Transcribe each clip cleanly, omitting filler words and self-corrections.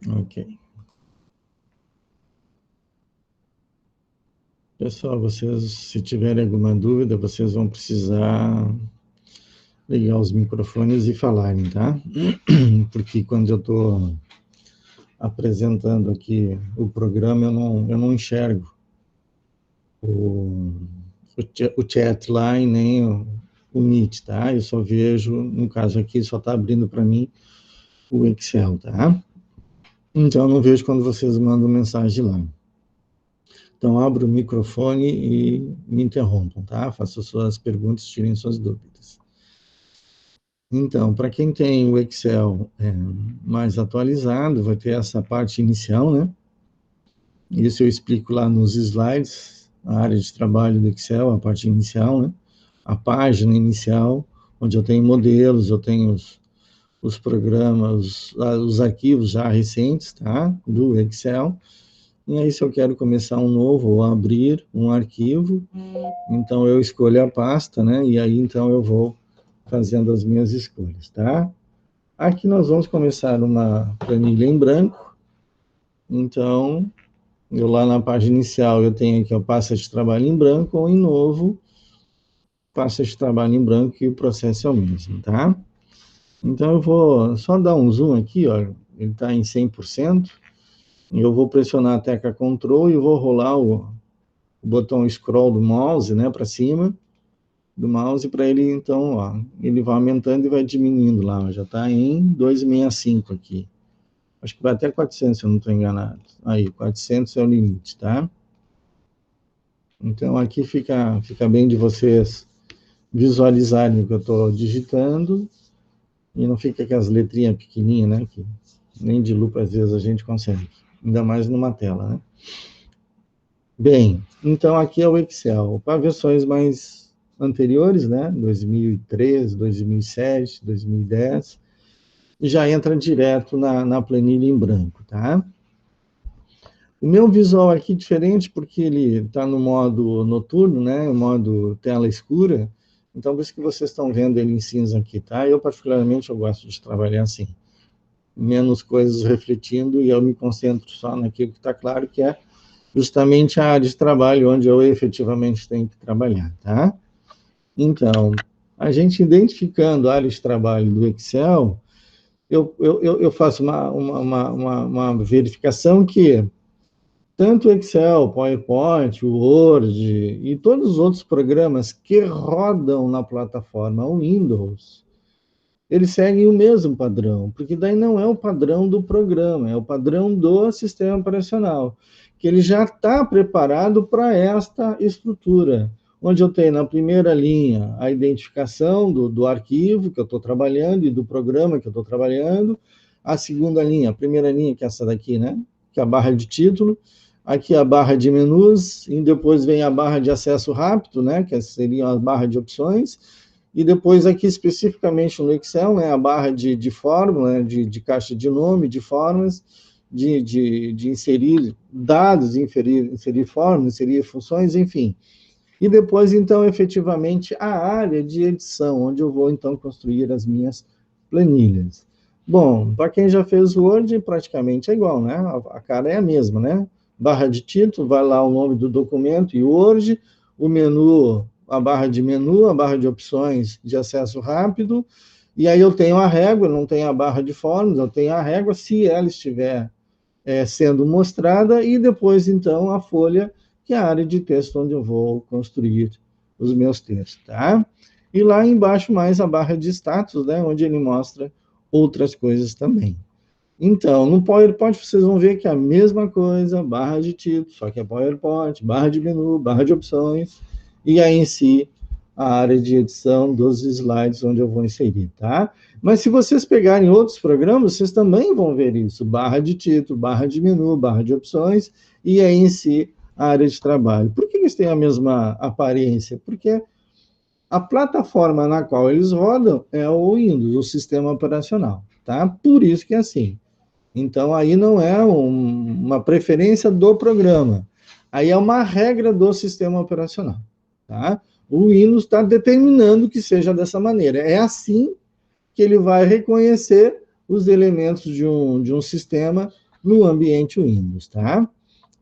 Ok. Pessoal, vocês, se tiverem alguma dúvida, vocês vão precisar ligar os microfones e falarem, tá? Porque quando eu estou apresentando aqui o programa, eu não enxergo o, o chat lá e nem o Meet, tá? Eu só vejo, no caso aqui, só está abrindo para mim o Excel, tá? Então, eu não vejo quando vocês mandam mensagem lá. Então, abra o microfone e me interrompam, tá? Façam suas perguntas, tirem suas dúvidas. Então, para quem tem o Excel mais atualizado, vai ter essa parte inicial, né? Isso eu explico lá nos slides, a área de trabalho do Excel, a parte inicial, né? A página inicial, onde eu tenho modelos, eu tenho os programas, os arquivos já recentes, tá? Do Excel. E aí, se eu quero começar um novo ou abrir um arquivo, então eu escolho a pasta, né? E aí, então, eu vou fazendo as minhas escolhas, tá? Aqui nós vamos começar uma planilha em branco. Então, eu lá na página inicial, eu tenho aqui a pasta de trabalho em branco ou em novo, pasta de trabalho em branco e o processo é o mesmo, tá? Então, eu vou só dar um zoom aqui, ó. Ele está em 100%. Eu vou pressionar a tecla Ctrl e vou rolar o botão scroll do mouse, né, para cima do mouse, para ele, então, ó, ele vai aumentando e vai diminuindo lá, ó, já está em 265 aqui. Acho que vai até 400, se eu não estou enganado. Aí, 400 é o limite, tá? Então, aqui fica bem de vocês visualizarem o que eu estou digitando e não fica aquelas letrinhas pequenininhas, né? Que nem de lupa, às vezes, a gente consegue. Ainda mais numa tela, né? Bem, então aqui é o Excel. Para versões mais anteriores, né? 2013, 2007, 2010, já entra direto na planilha em branco, tá? O meu visual aqui é diferente porque ele está no modo noturno, né? O modo tela escura. Então, por isso que vocês estão vendo ele em cinza aqui, tá? Eu, particularmente, eu gosto de trabalhar assim. Menos coisas refletindo e eu me concentro só naquilo que está claro, que é justamente a área de trabalho onde eu efetivamente tenho que trabalhar, tá? Então, a gente identificando a área de trabalho do Excel, eu faço uma verificação que tanto o Excel, PowerPoint, o Word e todos os outros programas que rodam na plataforma Windows, eles seguem o mesmo padrão, porque daí não é o padrão do programa, é o padrão do sistema operacional, que ele já está preparado para esta estrutura, onde eu tenho na primeira linha a identificação do arquivo que eu estou trabalhando e do programa que eu estou trabalhando, a segunda linha, a primeira linha, que é essa daqui, né? Que é a barra de título, aqui a barra de menus, e depois vem a barra de acesso rápido, né? Que seria a barra de opções, e depois aqui especificamente no Excel, né, a barra de fórmula, né, de caixa de nome, de formas, de inserir dados, inserir formas, inserir funções, enfim. E depois, então, efetivamente, a área de edição, onde eu vou, então, construir as minhas planilhas. Bom, para quem já fez Word, praticamente é igual, né? A cara é a mesma, né? Barra de título, vai lá o nome do documento e Word, o menu, a barra de menu, a barra de opções de acesso rápido, e aí eu tenho a régua, não tenho a barra de formas, eu tenho a régua, se ela estiver sendo mostrada, e depois, então, a folha, que é a área de texto onde eu vou construir os meus textos, tá? E lá embaixo mais a barra de status, né, onde ele mostra outras coisas também. Então, no PowerPoint vocês vão ver que é a mesma coisa, barra de título, só que é PowerPoint, barra de menu, barra de opções, e aí em si a área de edição dos slides onde eu vou inserir, tá? Mas se vocês pegarem outros programas, vocês também vão ver isso, barra de título, barra de menu, barra de opções, e aí em si a área de trabalho. Por que eles têm a mesma aparência? Porque a plataforma na qual eles rodam é o Windows, o sistema operacional, tá? Por isso que é assim. Então, aí não é uma preferência do programa. Aí é uma regra do sistema operacional. Tá? O Windows está determinando que seja dessa maneira. É assim que ele vai reconhecer os elementos de um sistema no ambiente Windows, tá?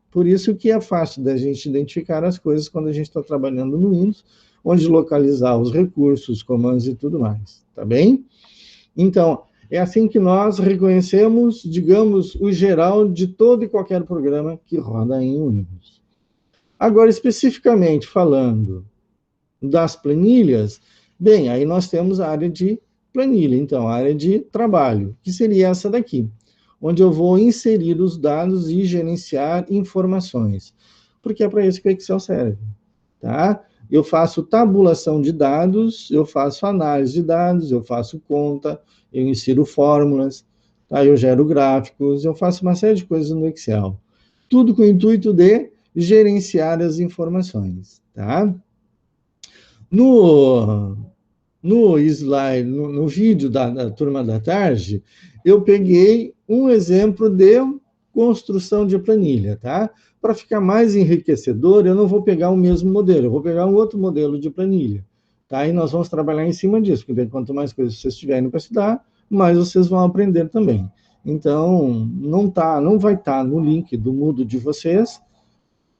Por isso que é fácil da gente identificar as coisas quando a gente está trabalhando no Windows, onde localizar os recursos, os comandos e tudo mais, tá bem? Então, é assim que nós reconhecemos, digamos, o geral de todo e qualquer programa que roda em Windows. Agora, especificamente falando das planilhas, bem, aí nós temos a área de planilha, então, a área de trabalho, que seria essa daqui, onde eu vou inserir os dados e gerenciar informações, porque é para isso que o Excel serve, tá? Eu faço tabulação de dados, eu faço análise de dados, eu faço conta, eu insiro fórmulas, tá? Eu gero gráficos, eu faço uma série de coisas no Excel. Tudo com o intuito de gerenciar as informações, tá? No slide, no vídeo da turma da tarde, eu peguei um exemplo de construção de planilha, tá? Para ficar mais enriquecedor, eu não vou pegar o mesmo modelo, eu vou pegar um outro modelo de planilha, tá? E nós vamos trabalhar em cima disso, porque quanto mais coisas vocês tiverem para estudar, mais vocês vão aprender também. Então, não vai estar no link do Moodle de vocês,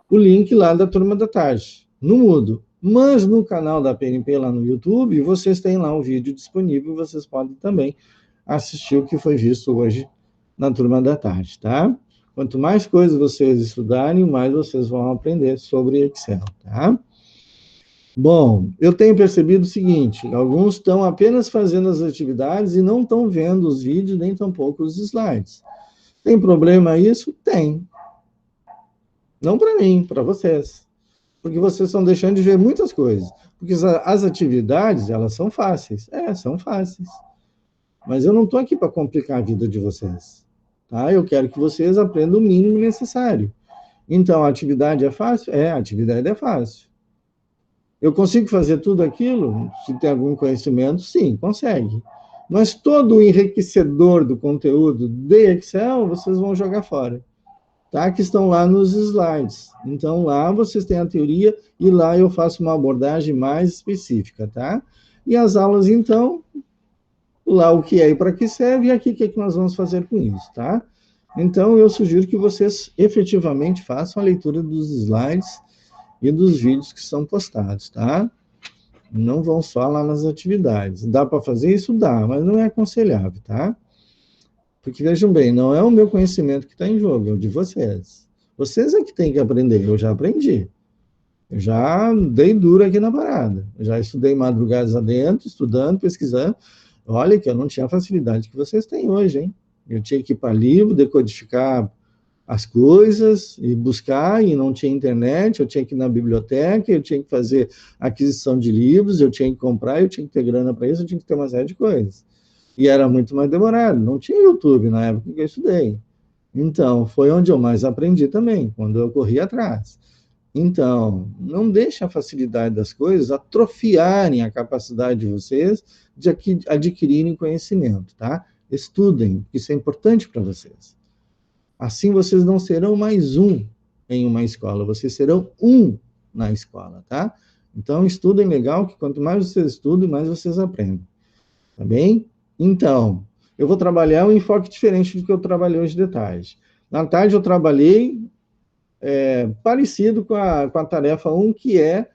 o link lá da turma da tarde, no Moodle. Mas no canal da PNP lá no YouTube, vocês têm lá um vídeo disponível, vocês podem também assistir o que foi visto hoje na turma da tarde, tá? Quanto mais coisas vocês estudarem, mais vocês vão aprender sobre Excel, tá? Bom, eu tenho percebido o seguinte, alguns estão apenas fazendo as atividades e não estão vendo os vídeos, nem tampouco os slides. Tem problema isso? Tem. Não para mim, para vocês. Porque vocês estão deixando de ver muitas coisas. Porque as atividades, elas são fáceis. São fáceis. Mas eu não estou aqui para complicar a vida de vocês. Tá? Eu quero que vocês aprendam o mínimo necessário. Então, a atividade é fácil? A atividade é fácil. Eu consigo fazer tudo aquilo? Se tem algum conhecimento, sim, consegue. Mas todo o enriquecedor do conteúdo de Excel, vocês vão jogar fora. Tá? Que estão lá nos slides. Então, lá vocês têm a teoria e lá eu faço uma abordagem mais específica, tá? E as aulas, então, lá o que é e para que serve e aqui o que, é que nós vamos fazer com isso, tá? Então, eu sugiro que vocês efetivamente façam a leitura dos slides e dos vídeos que são postados, tá? Não vão só lá nas atividades. Dá para fazer isso? Dá, mas não é aconselhável, tá? Porque, vejam bem, não é o meu conhecimento que está em jogo, é o de vocês. Vocês é que têm que aprender, eu já aprendi. Eu já dei duro aqui na parada. Eu já estudei madrugadas adentro, estudando, pesquisando. Olha que eu não tinha a facilidade que vocês têm hoje, hein? Eu tinha que ir para livro, decodificar as coisas e buscar, e não tinha internet, eu tinha que ir na biblioteca, eu tinha que fazer aquisição de livros, eu tinha que comprar, eu tinha que ter grana para isso, eu tinha que ter uma série de coisas. E era muito mais demorado, não tinha YouTube na época que eu estudei. Então, foi onde eu mais aprendi também, quando eu corri atrás. Então, não deixe a facilidade das coisas atrofiarem a capacidade de vocês de adquirirem conhecimento, tá? Estudem, isso é importante para vocês. Assim vocês não serão mais um em uma escola, vocês serão um na escola, tá? Então, estudem legal, que quanto mais vocês estudam, mais vocês aprendem, tá bem? Então, eu vou trabalhar um enfoque diferente do que eu trabalhei hoje de tarde. Na tarde eu trabalhei parecido com a tarefa 1, que é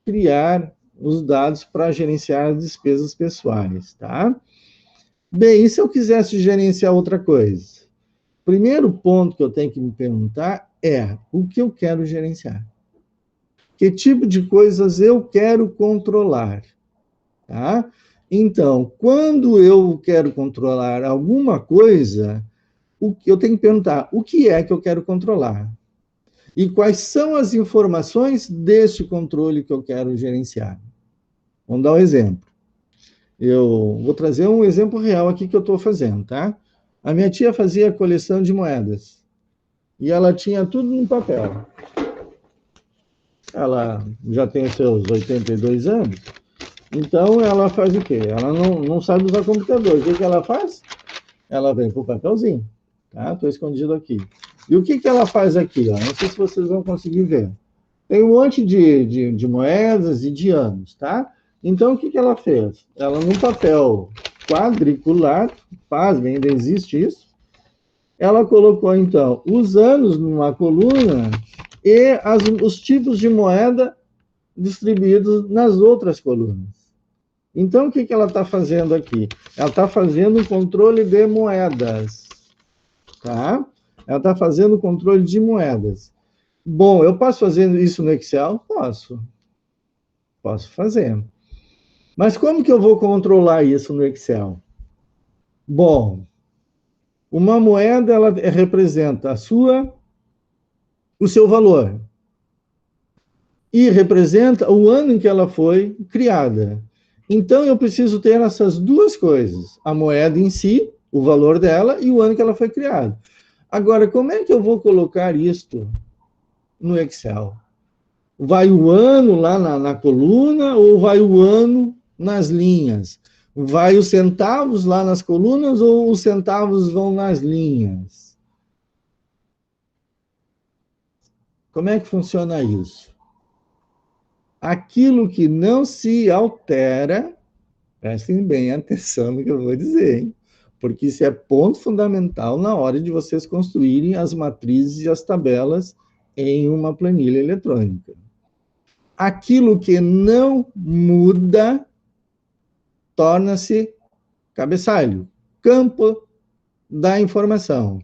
criar os dados para gerenciar as despesas pessoais, tá? Bem, e se eu quisesse gerenciar outra coisa? Primeiro ponto que eu tenho que me perguntar é o que eu quero gerenciar. Que tipo de coisas eu quero controlar, tá? Então, quando eu quero controlar alguma coisa, eu tenho que perguntar o que é que eu quero controlar? E quais são as informações deste controle que eu quero gerenciar? Vamos dar um exemplo. Eu vou trazer um exemplo real aqui que eu estou fazendo, tá? A minha tia fazia coleção de moedas. E ela tinha tudo no papel. Ela já tem seus 82 anos. Então, ela faz o quê? Ela não sabe usar computador. O que ela faz? Ela vem com o papelzinho. Tá? Estou escondido aqui. E o que ela faz aqui? Ó? Não sei se vocês vão conseguir ver. Tem um monte de moedas e de anos, tá? Então, o que ela fez? Ela, num papel quadriculado, pasmem, ainda existe isso, Ela colocou, então, os anos numa coluna e os tipos de moeda distribuídos nas outras colunas. Então, o que ela está fazendo aqui? Ela está fazendo um controle de moedas, tá? Ela está fazendo controle de moedas. Bom, eu posso fazer isso no Excel? Posso fazer. Mas como que eu vou controlar isso no Excel? Bom, uma moeda ela representa o seu valor e representa o ano em que ela foi criada. Então eu preciso ter essas duas coisas: a moeda em si, o valor dela e o ano que ela foi criada. Agora, como é que eu vou colocar isto no Excel? Vai o ano lá na coluna ou vai o ano nas linhas? Vai os centavos lá nas colunas ou os centavos vão nas linhas? Como é que funciona isso? Aquilo que não se altera, prestem bem atenção no que eu vou dizer, hein? Porque isso é ponto fundamental na hora de vocês construírem as matrizes e as tabelas em uma planilha eletrônica. Aquilo que não muda torna-se cabeçalho, campo da informação.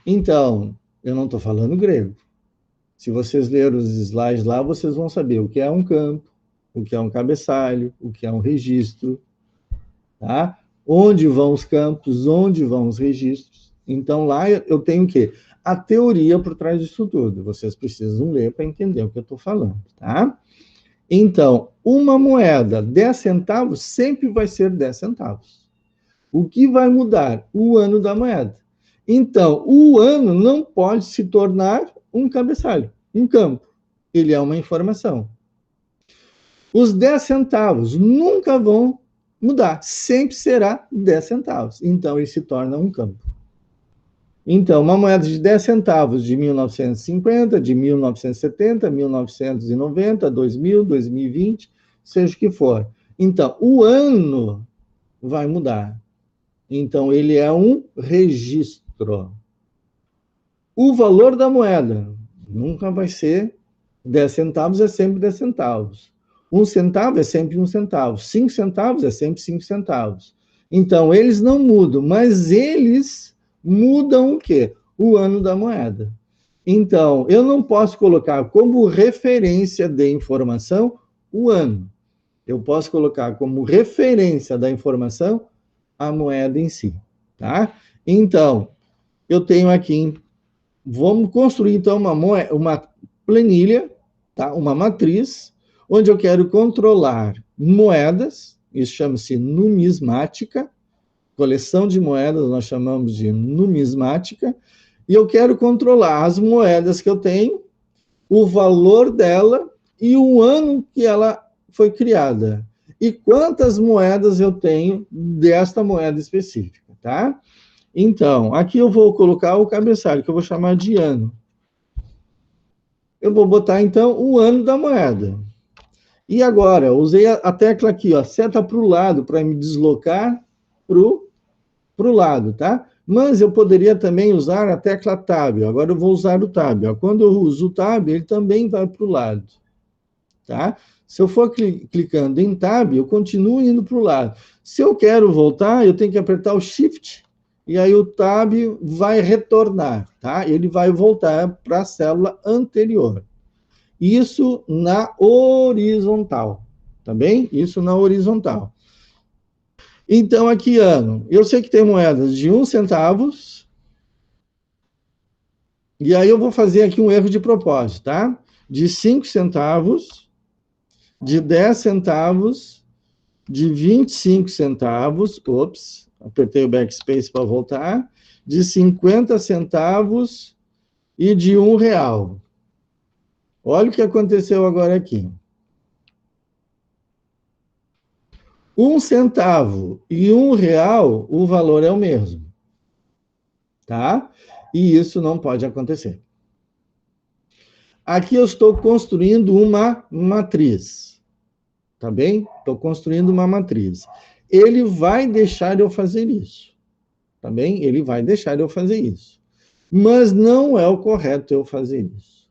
Então, eu não estou falando grego. Se vocês lerem os slides lá, vocês vão saber o que é um campo, o que é um cabeçalho, o que é um registro, tá? Onde vão os campos, onde vão os registros. Então, lá eu tenho o quê? A teoria por trás disso tudo. Vocês precisam ler para entender o que eu estou falando, tá? Então, uma moeda, 10 centavos, sempre vai ser 10 centavos. O que vai mudar? O ano da moeda. Então, o ano não pode se tornar um cabeçalho, um campo. Ele é uma informação. Os 10 centavos nunca vão mudar, sempre será 10 centavos. Então, ele se torna um campo. Então, uma moeda de 10 centavos de 1950, de 1970, 1990, 2000, 2020, seja o que for. Então, o ano vai mudar. Então, ele é um registro. O valor da moeda nunca vai ser 10 centavos, é sempre 10 centavos. 1 centavo é sempre 1 centavo. 5 centavos é sempre 5 centavos. Então, eles não mudam, mas eles mudam o quê? O ano da moeda. Então, eu não posso colocar como referência de informação o ano. Eu posso colocar como referência da informação a moeda em si, tá? Então, eu tenho aqui, vamos construir então uma planilha, tá? Uma matriz, onde eu quero controlar moedas, isso chama-se numismática, coleção de moedas nós chamamos de numismática, e eu quero controlar as moedas que eu tenho, o valor dela e o ano que ela foi criada. E quantas moedas eu tenho desta moeda específica, tá? Então, aqui eu vou colocar o cabeçalho, que eu vou chamar de ano. Eu vou botar, então, o ano da moeda. E agora, eu usei a tecla aqui, ó, seta para o lado, para me deslocar para o lado, tá? Mas eu poderia também usar a tecla Tab. Agora eu vou usar o Tab. Ó. Quando eu uso o Tab, ele também vai para o lado, tá? Se eu for clicando em Tab, eu continuo indo para o lado. Se eu quero voltar, eu tenho que apertar o Shift, e aí o Tab vai retornar, tá? Ele vai voltar para a célula anterior. Isso na horizontal, tá bem? Isso na horizontal. Então, aqui, ano, eu sei que tem moedas de 1 centavo, e aí eu vou fazer aqui um erro de propósito, tá? De 5 centavos, de 10 centavos, de 25 centavos, ops, apertei o backspace para voltar, de 50 centavos e de R$1. Olha o que aconteceu agora aqui. 1 centavo e R$1, o valor é o mesmo, tá? E isso não pode acontecer. Aqui eu estou construindo uma matriz, tá bem? Estou construindo uma matriz. Ele vai deixar eu fazer isso, tá bem? Ele vai deixar eu fazer isso. Mas não é o correto eu fazer isso.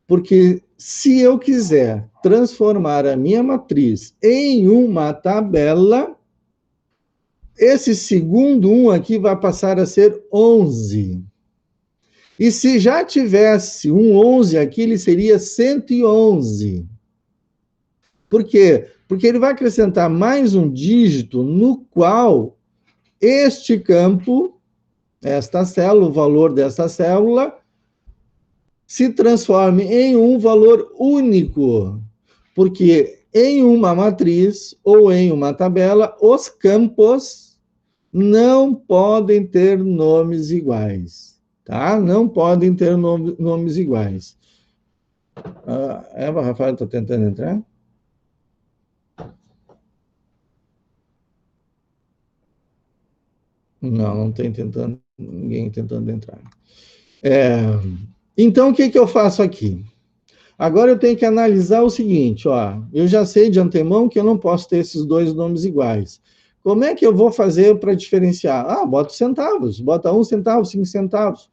Porque se eu quiser transformar a minha matriz em uma tabela, esse segundo 1 aqui vai passar a ser 11. E se já tivesse um 11 aqui, ele seria 111. Por quê? Porque ele vai acrescentar mais um dígito no qual este campo, esta célula, o valor dessa célula, se transforme em um valor único. Porque em uma matriz ou em uma tabela, os campos não podem ter nomes iguais. Tá? Não podem ter nomes iguais. A Eva Rafael está tentando entrar? Não, não tem tentando, ninguém tentando entrar. Então, o que, que eu faço aqui? Agora eu tenho que analisar o seguinte, ó, eu já sei de antemão que eu não posso ter esses dois nomes iguais. Como é que eu vou fazer para diferenciar? Ah, bota centavos, bota 1 centavo, 5 centavos.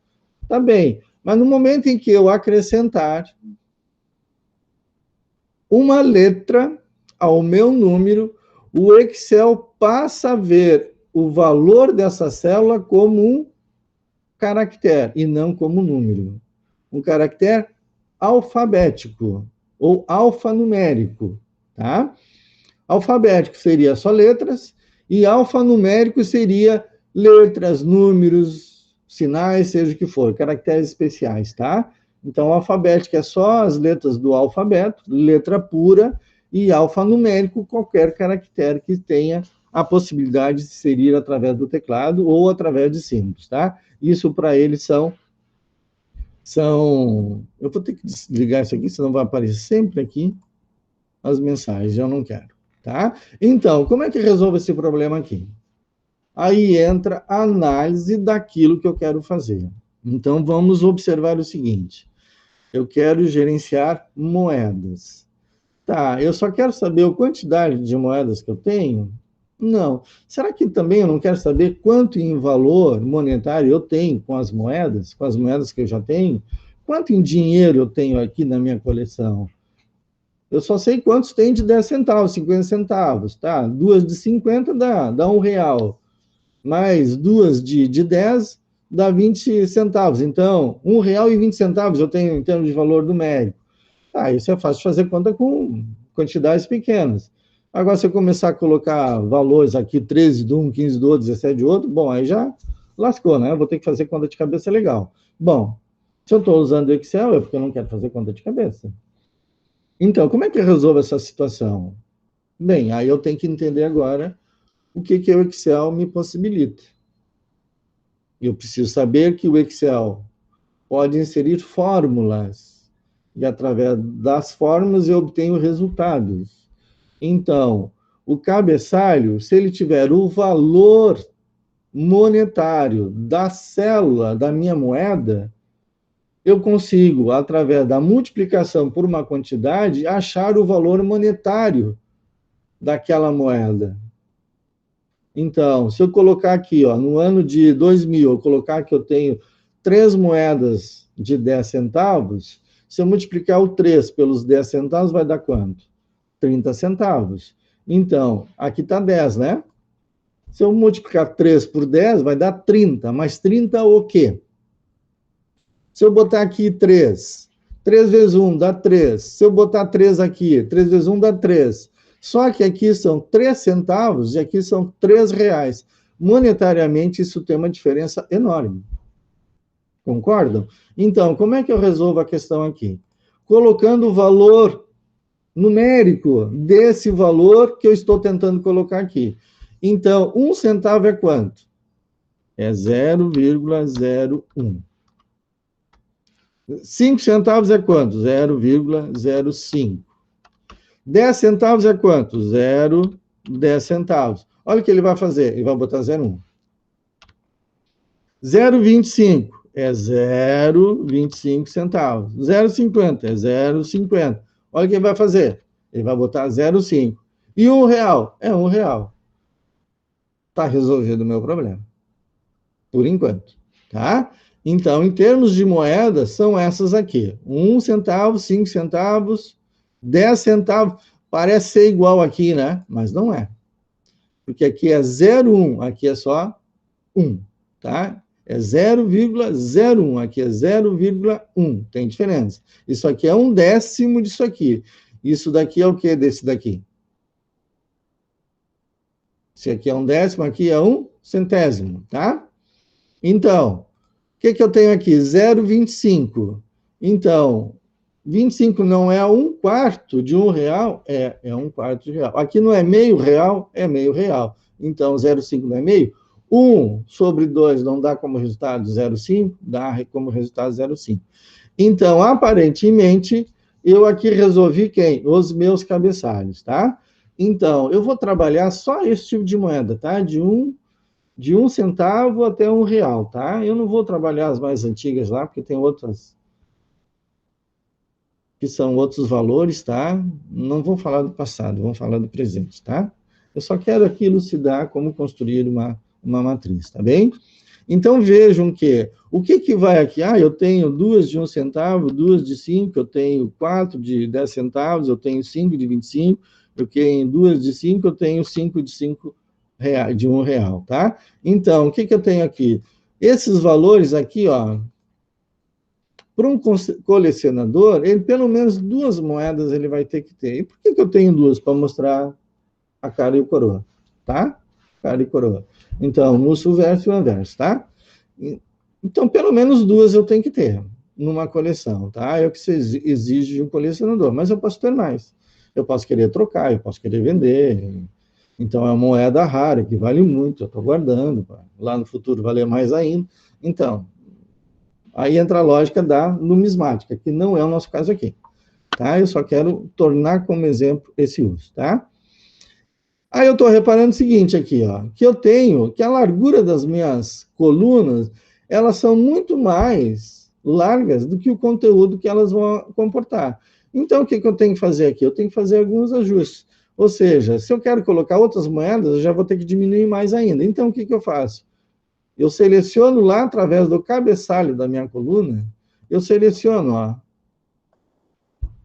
Tá bem, mas no momento em que eu acrescentar uma letra ao meu número, o Excel passa a ver o valor dessa célula como um caractere e não como número. Um caractere alfabético ou alfanumérico, tá? Alfabético seria só letras e alfanumérico seria letras, números, sinais, seja o que for, caracteres especiais, tá? Então, alfabético é só as letras do alfabeto, letra pura, e alfanumérico, qualquer caractere que tenha a possibilidade de ser ir através do teclado ou através de símbolos, tá? Isso para eles são. Eu vou ter que desligar isso aqui, senão vai aparecer sempre aqui as mensagens, eu não quero, tá? Então, como é que resolve esse problema aqui? Aí entra a análise daquilo que eu quero fazer. Então, vamos observar o seguinte. Eu quero gerenciar moedas. Tá, eu só quero saber a quantidade de moedas que eu tenho? Não. Será que também eu não quero saber quanto em valor monetário eu tenho com as moedas que eu já tenho? Quanto em dinheiro eu tenho aqui na minha coleção? Eu só sei quantos tem de 10 centavos, 50 centavos, tá? Duas de 50 dá R$ 1. Mais duas de 10 dá 20 centavos. Então, R$ 1,20 eu tenho em termos de valor numérico. Ah, isso é fácil de fazer conta com quantidades pequenas. Agora, se eu começar a colocar valores aqui, 13 de um, 15 do outro, 17 de outro, bom, aí já lascou, né? Eu vou ter que fazer conta de cabeça legal. Bom, se eu estou usando o Excel, é porque eu não quero fazer conta de cabeça. Então, como é que eu resolvo essa situação? Bem, aí eu tenho que entender agora o que o Excel me possibilita. Eu preciso saber que o Excel pode inserir fórmulas, e através das fórmulas eu obtenho resultados. Então, o cabeçalho, se ele tiver o valor monetário da célula da minha moeda, eu consigo, através da multiplicação por uma quantidade, achar o valor monetário daquela moeda. Então, se eu colocar aqui, ó, no ano de 2000, eu colocar que eu tenho 3 moedas de 10 centavos, se eu multiplicar o 3 pelos 10 centavos, vai dar quanto? 30 centavos. Então, aqui está 10, né? Se eu multiplicar 3 por 10, vai dar 30. Mas 30 o quê? Se eu botar aqui 3, 3 vezes 1 dá 3. Se eu botar 3 aqui, 3 vezes 1 dá 3. Só que aqui são 3 centavos e aqui são 3 reais. Monetariamente, isso tem uma diferença enorme. Concordam? Então, como é que eu resolvo a questão aqui? Colocando o valor numérico desse valor que eu estou tentando colocar aqui. Então, 1 centavo é quanto? É 0,01. 5 centavos é quanto? 0,05. 10 centavos é quanto? 0,10 centavos. Olha o que ele vai fazer. Ele vai botar 0,1. 0,25 é 0,25 centavos. 0,50 é 0,50. Olha o que ele vai fazer. Ele vai botar 0,5. E R$ 1 é R$ 1. Está resolvido o meu problema. Por enquanto. Tá? Então, em termos de moeda, são essas aqui. 1 centavo, 5 centavos, 10 centavos. Parece ser igual aqui, né? Mas não é. Porque aqui é 0,1, aqui é só 1, tá? É 0,01, aqui é 0,1. Tem diferença. Isso aqui é 1/10 disso aqui. Isso daqui é o que desse daqui? Esse aqui é 1/10, aqui é 1/100, tá? Então, o que eu tenho aqui? 0,25. Então, 25 não é 1/4 de R$1? É 1/4 de real. Aqui não é meio real? É meio real. Então, 0,5 não é meio? 1 sobre 2 não dá como resultado 0,5? Dá como resultado 0,5. Então, aparentemente, eu aqui resolvi quem? Os meus cabeçalhos, tá? Então, eu vou trabalhar só esse tipo de moeda, tá? De 1 centavo até R$1, tá? Eu não vou trabalhar as mais antigas lá, porque tem outras que são outros valores, tá? Não vou falar do passado, vamos falar do presente, tá? Eu só quero aqui elucidar como construir uma matriz, tá bem? Então, vejam que, o que vai aqui? Ah, eu tenho 2 de 1 centavo, 2 de 5, eu tenho 4 de 10 centavos, eu tenho 5 de 25, eu tenho 2 de 5, eu tenho 5 de 5 reais, de R$1, tá? Então, o que eu tenho aqui? Esses valores aqui, ó, para um colecionador, ele pelo menos 2 moedas ele vai ter que ter. E por que eu tenho 2? Para mostrar a cara e o coroa, tá? Cara e coroa. Então, o verso e o anverso, tá? Então, pelo menos 2 eu tenho que ter numa coleção, tá? É o que se exige de um colecionador, mas eu posso ter mais. Eu posso querer trocar, eu posso querer vender. Então, é uma moeda rara, que vale muito, eu estou guardando, lá no futuro valer mais ainda. Então, aí entra a lógica da numismática, que não é o nosso caso aqui, tá? Eu só quero tornar como exemplo esse uso, tá? Aí eu estou reparando o seguinte aqui, ó, que eu tenho que a largura das minhas colunas, elas são muito mais largas do que o conteúdo que elas vão comportar. Então, o que eu tenho que fazer aqui? Eu tenho que fazer alguns ajustes. Ou seja, se eu quero colocar outras moedas, eu já vou ter que diminuir mais ainda. Então, o que eu faço? Eu seleciono lá, através do cabeçalho da minha coluna, eu seleciono, ó,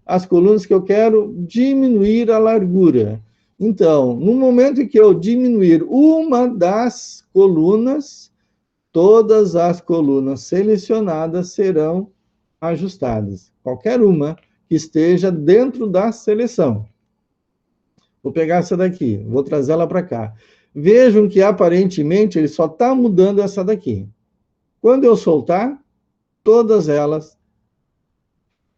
as colunas que eu quero diminuir a largura. Então, no momento em que eu diminuir uma das colunas, todas as colunas selecionadas serão ajustadas. Qualquer uma que esteja dentro da seleção. Vou pegar essa daqui, vou trazer ela para cá. Vejam que, aparentemente, ele só está mudando essa daqui. Quando eu soltar, todas elas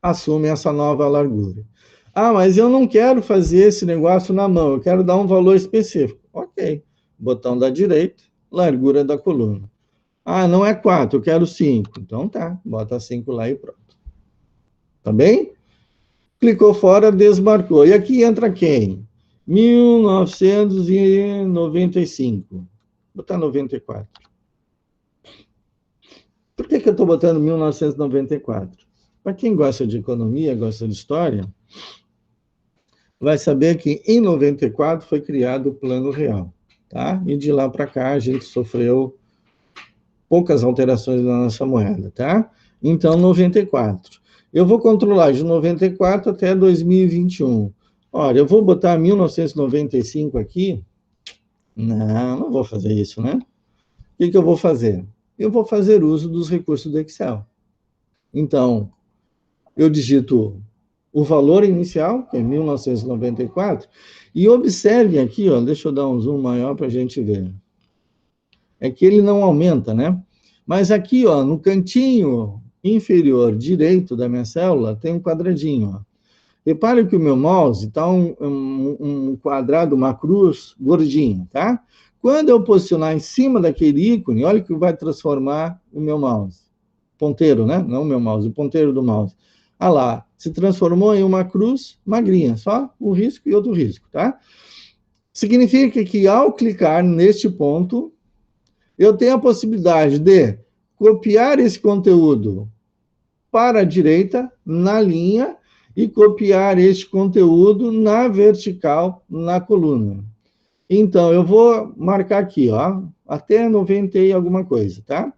assumem essa nova largura. Ah, mas eu não quero fazer esse negócio na mão, eu quero dar um valor específico. Ok, botão da direita, largura da coluna. Ah, não é 4, eu quero 5. Então tá, bota 5 lá e pronto. Tá bem? Clicou fora, desmarcou. E aqui entra quem? 1995. Vou botar 94. Por que eu estou botando 1994? Para quem gosta de economia, gosta de história, vai saber que em 94 foi criado o Plano Real, tá? E de lá para cá a gente sofreu poucas alterações na nossa moeda, tá? Então, 94. Eu vou controlar de 94 até 2021. Olha, eu vou botar 1995 aqui? Não vou fazer isso, né? O que eu vou fazer? Eu vou fazer uso dos recursos do Excel. Então, eu digito o valor inicial, que é 1994, e observem aqui, ó, deixa eu dar um zoom maior para a gente ver. É que ele não aumenta, né? Mas aqui, ó, no cantinho inferior direito da minha célula, tem um quadradinho, ó. Repare que o meu mouse está um quadrado, uma cruz gordinha, tá? Quando eu posicionar em cima daquele ícone, olha que vai transformar o meu mouse. Ponteiro, né? Não o meu mouse, o ponteiro do mouse. Ah lá, se transformou em uma cruz magrinha, só um risco e outro risco, tá? Significa que ao clicar neste ponto, eu tenho a possibilidade de copiar esse conteúdo para a direita, na linha, e copiar este conteúdo na vertical, na coluna. Então, eu vou marcar aqui, ó, até 90 e alguma coisa, tá?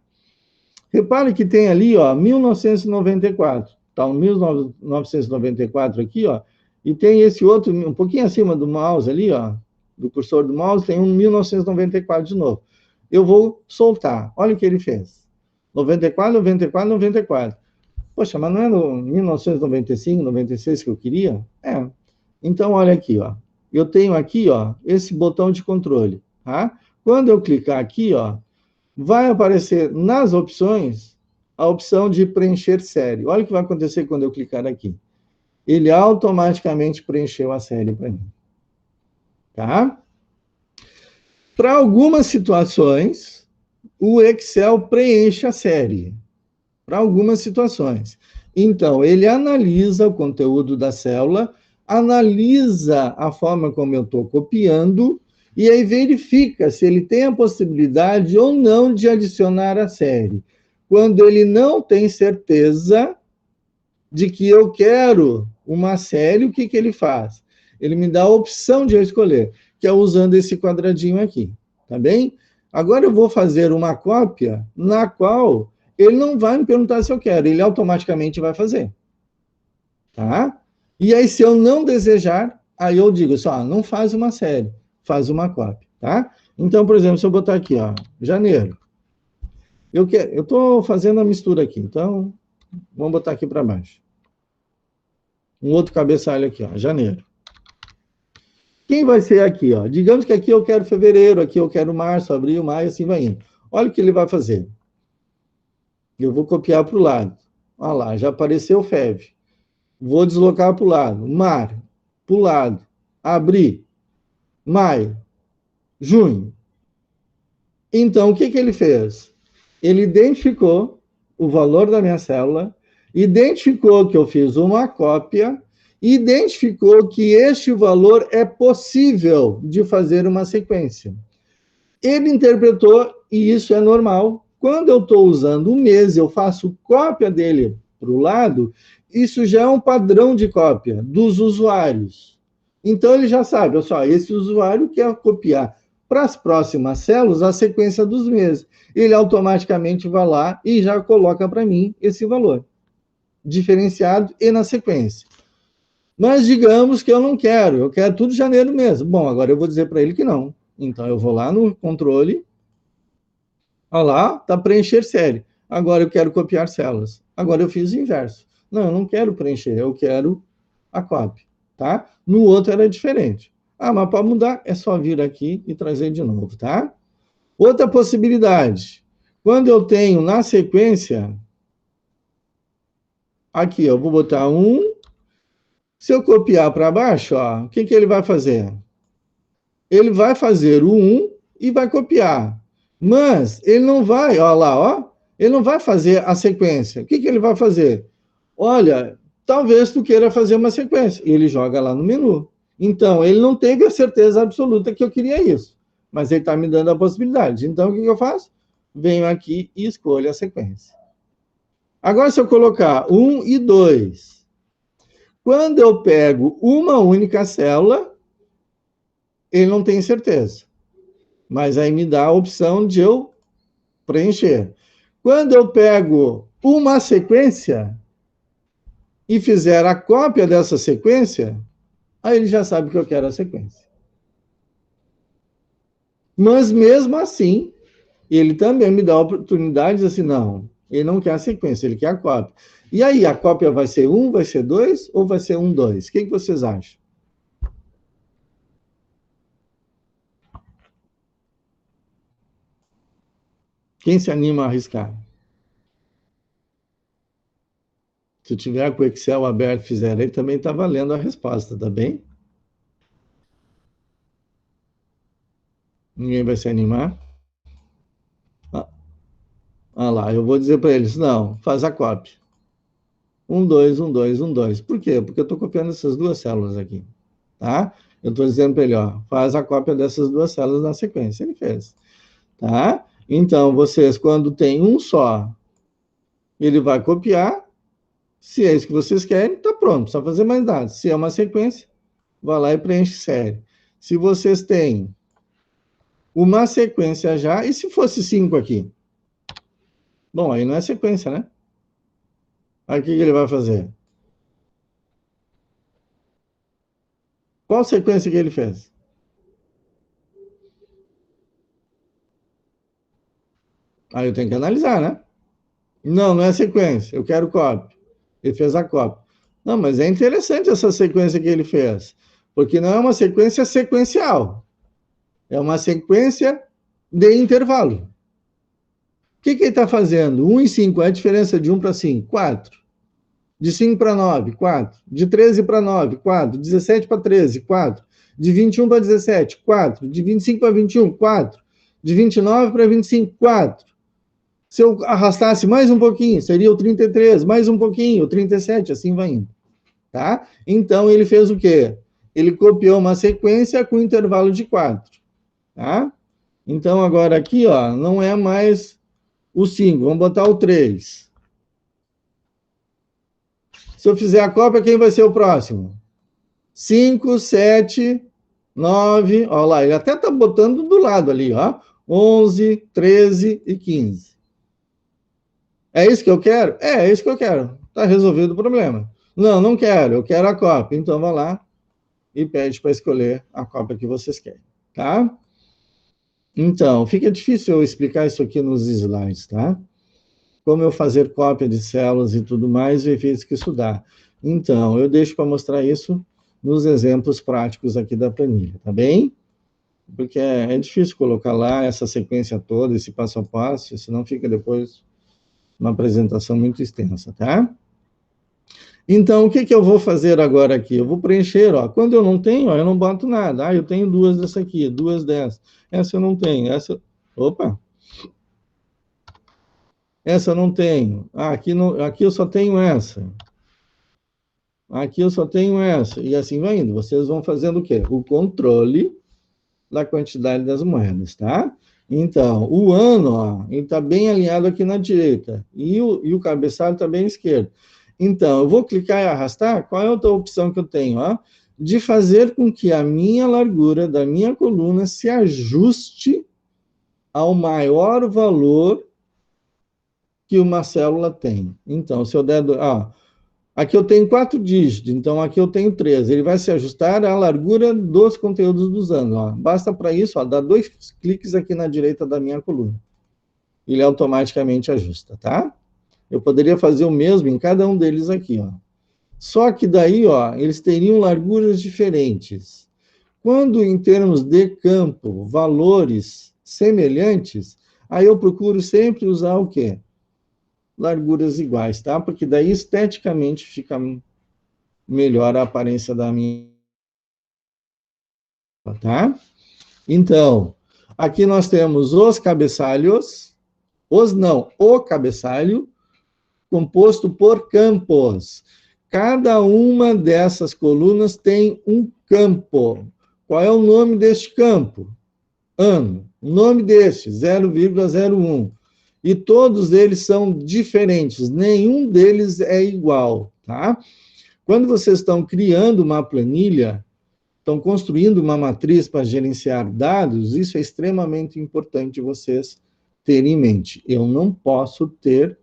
Repare que tem ali, ó, 1994. Está o 1994 aqui, ó, e tem esse outro, um pouquinho acima do mouse ali, ó, do cursor do mouse, tem um 1994 de novo. Eu vou soltar. Olha o que ele fez. 94, 94, 94. Poxa, mas não é no 1995, 96 que eu queria? É. Então, olha aqui, ó. Eu tenho aqui, ó, esse botão de controle, tá? Quando eu clicar aqui, ó, vai aparecer nas opções a opção de preencher série. Olha o que vai acontecer quando eu clicar aqui. Ele automaticamente preencheu a série para mim. Tá? Para algumas situações, o Excel preenche a série. Para algumas situações. Então, ele analisa o conteúdo da célula, analisa a forma como eu estou copiando, e aí verifica se ele tem a possibilidade ou não de adicionar a série. Quando ele não tem certeza de que eu quero uma série, o que ele faz? Ele me dá a opção de eu escolher, que é usando esse quadradinho aqui, tá bem? Agora eu vou fazer uma cópia na qual ele não vai me perguntar se eu quero, ele automaticamente vai fazer, tá? E aí, se eu não desejar, aí eu digo só, não faz uma série, faz uma cópia, tá? Então, por exemplo, se eu botar aqui, ó, janeiro, eu estou fazendo a mistura aqui, então, vamos botar aqui para baixo. Um outro cabeçalho aqui, ó, janeiro. Quem vai ser aqui, ó? Digamos que aqui eu quero fevereiro, aqui eu quero março, abril, maio, assim vai indo. Olha o que ele vai fazer. Eu vou copiar para o lado. Olha lá, já apareceu o FEV. Vou deslocar para o lado. Mar, para o lado. Abril, maio, junho. Então, o que ele fez? Ele identificou o valor da minha célula, identificou que eu fiz uma cópia, identificou que este valor é possível de fazer uma sequência. Ele interpretou, e isso é normal, quando eu estou usando um mês, eu faço cópia dele para o lado, isso já é um padrão de cópia dos usuários. Então, ele já sabe, olha só, esse usuário quer copiar para as próximas células a sequência dos meses. Ele automaticamente vai lá e já coloca para mim esse valor, diferenciado e na sequência. Mas digamos que eu quero tudo janeiro mesmo. Bom, agora eu vou dizer para ele que não. Então eu vou lá no controle, olha lá, está preencher série. Agora eu quero copiar células. Agora eu fiz o inverso. Não, eu não quero preencher, eu quero a cópia, tá? No outro era diferente. Ah, mas para mudar é só vir aqui e trazer de novo, tá? Outra possibilidade, quando eu tenho na sequência, aqui eu vou botar um, se eu copiar para baixo, ó, o que ele vai fazer? Ele vai fazer o 1 e vai copiar. Mas ele não vai, ó lá, ó, ele não vai fazer a sequência. O que ele vai fazer? Olha, talvez tu queira fazer uma sequência. Ele joga lá no menu. Então, ele não teve a certeza absoluta que eu queria isso. Mas ele está me dando a possibilidade. Então, o que eu faço? Venho aqui e escolho a sequência. Agora, se eu colocar 1 e 2, quando eu pego uma única célula, ele não tem certeza. Mas aí me dá a opção de eu preencher. Quando eu pego uma sequência e fizer a cópia dessa sequência, aí ele já sabe que eu quero a sequência. Mas mesmo assim, ele também me dá a oportunidade de dizer assim, não, ele não quer a sequência, ele quer a cópia. E aí, a cópia vai ser 1, vai ser 2 ou vai ser 1, 2? O que vocês acham? Quem se anima a arriscar? Se tiver com o Excel aberto e fizer aí, também está valendo a resposta, tá bem? Ninguém vai se animar? Ah lá, eu vou dizer para eles, não, faz a cópia. 1, 2, 1, 2, 1, 2. Por quê? Porque eu estou copiando essas duas células aqui, tá? Eu estou dizendo para ele, ó, faz a cópia dessas duas células na sequência. Ele fez, tá? Então, vocês, quando tem um só, ele vai copiar. Se é isso que vocês querem, tá pronto, só fazer mais nada. Se é uma sequência, vai lá e preenche série. Se vocês têm uma sequência já, e se fosse 5 aqui? Bom, aí não é sequência, né? Aí o que ele vai fazer? Qual sequência que ele fez? Aí eu tenho que analisar, né? Não, não é sequência. Eu quero copy. Ele fez a copy. Não, mas é interessante essa sequência que ele fez, porque não é uma sequência sequencial. É uma sequência de intervalo. O que ele está fazendo? 1 e 5, a diferença de 1 para 5? 4. De 5 para 9, 4. De 13 para 9, 4. De 17 para 13, 4. De 21 para 17, 4. De 25 para 21, 4. De 29 para 25, 4. Se eu arrastasse mais um pouquinho, seria o 33, mais um pouquinho, o 37, assim vai indo. Tá? Então, ele fez o quê? Ele copiou uma sequência com intervalo de 4. Tá? Então, agora aqui, ó, não é mais o 5, vamos botar o 3. Se eu fizer a cópia, quem vai ser o próximo? 5, 7, 9, ó lá, ele até está botando do lado ali, ó. 11, 13 e 15. É isso que eu quero? É isso que eu quero. Está resolvido o problema. Não, não quero, eu quero a cópia. Então, vá lá e pede para escolher a cópia que vocês querem, tá? Então, fica difícil eu explicar isso aqui nos slides, tá? Como eu fazer cópia de células e tudo mais, e efeitos que isso dá. Então, eu deixo para mostrar isso nos exemplos práticos aqui da planilha, tá bem? Porque é difícil colocar lá essa sequência toda, esse passo a passo, senão fica depois uma apresentação muito extensa, tá? Então, o que eu vou fazer agora aqui? Eu vou preencher, ó. Quando eu não tenho, ó, eu não boto nada. Ah, eu tenho duas dessa aqui, duas dessas. Essa eu não tenho, essa... Opa! Essa eu não tenho. Ah, aqui, não... aqui eu só tenho essa. Aqui eu só tenho essa. E assim vai indo. Vocês vão fazendo o quê? O controle da quantidade das moedas, tá? Então, o ano, ó, ele está bem alinhado aqui na direita. E o cabeçalho está bem à esquerda. Então, eu vou clicar e arrastar. Qual é a outra opção que eu tenho? Ó? De fazer com que a minha largura da minha coluna se ajuste ao maior valor que uma célula tem. Então, se eu der... aqui eu tenho 4 dígitos, então aqui eu tenho 13. Ele vai se ajustar à largura dos conteúdos dos anos. Ó. Basta para isso, ó, dar 2 cliques aqui na direita da minha coluna. Ele automaticamente ajusta, tá? Eu poderia fazer o mesmo em cada um deles aqui, ó. Só que daí, ó, eles teriam larguras diferentes. Quando, em termos de campo, valores semelhantes, aí eu procuro sempre usar o quê? Larguras iguais, tá? Porque daí esteticamente fica melhor a aparência da minha, tá? Então, aqui nós temos os cabeçalhos, o cabeçalho, composto por campos. Cada uma dessas colunas tem um campo. Qual é o nome deste campo? Ano. O nome deste, 0,01. E todos eles são diferentes, nenhum deles é igual, tá? Quando vocês estão criando uma planilha, estão construindo uma matriz para gerenciar dados, isso é extremamente importante vocês terem em mente. Eu não posso ter